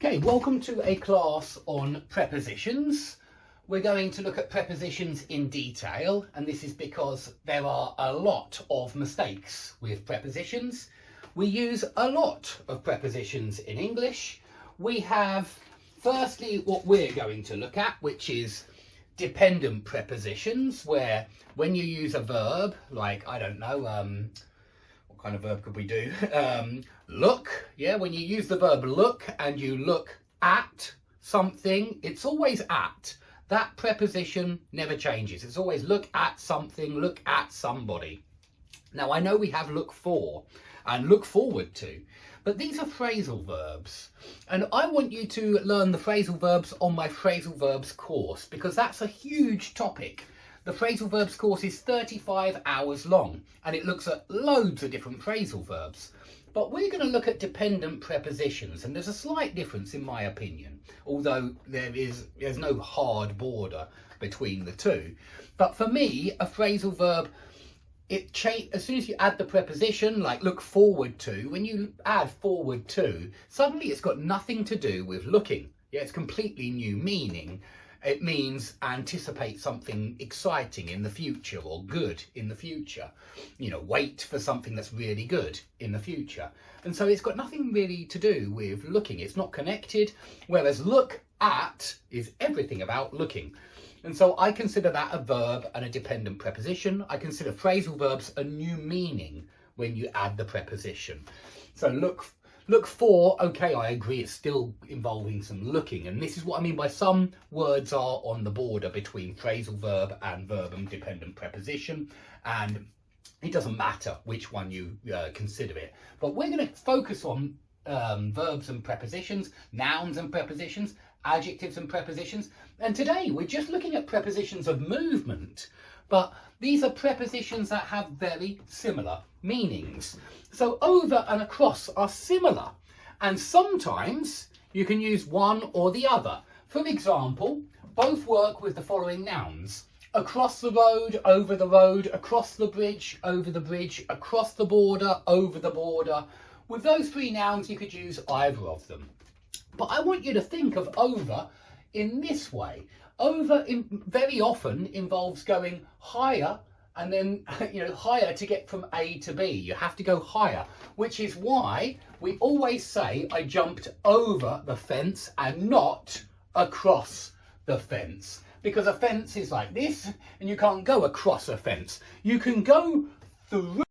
Okay, welcome to a class on prepositions. We're going to look at prepositions in detail, and this is because there are a lot of mistakes with prepositions. We use a lot of prepositions in English. We have, firstly, what we're going to look at, which is dependent prepositions, where when you use a verb, like, I don't know, what kind of verb could we do? Look, yeah, when you use the verb look and you look at something, it's always at. That preposition never changes. It's always look at something, look at somebody. Now, I know we have look for and look forward to, but these are phrasal verbs. And I want you to learn the phrasal verbs on my phrasal verbs course, because that's a huge topic. The phrasal verbs course is 35 hours long, and it looks at loads of different phrasal verbs. But we're going to look at dependent prepositions, and there's a slight difference in my opinion, although there's no hard border between the two. But for me, a phrasal verb, as soon as you add the preposition, like look forward to, when you add forward to, suddenly it's got nothing to do with looking. Yeah, it's completely new meaning. It means anticipate something exciting in the future or good in the future. You know, wait for something that's really good in the future. And so it's got nothing really to do with looking. It's not connected, whereas look at is everything about looking. And so I consider that a verb and a dependent preposition. I consider phrasal verbs a new meaning when you add the preposition. So look for, okay, I agree, it's still involving some looking. And this is what I mean by some words are on the border between phrasal verb and dependent preposition. And it doesn't matter which one you consider it. But we're going to focus on verbs and prepositions, nouns and prepositions, adjectives and prepositions. And today we're just looking at prepositions of movement. But these are prepositions that have very similar meanings. So over and across are similar, and sometimes you can use one or the other. For example, both work with the following nouns: across the road, over the road, across the bridge, over the bridge, across the border, over the border. With those three nouns, you could use either of them. But I want you to think of over in this way. Over very often involves going higher, and then higher to get from A to B. You have to go higher, which is why we always say I jumped over the fence and not across the fence, because a fence is like this and you can't go across a fence. You can go through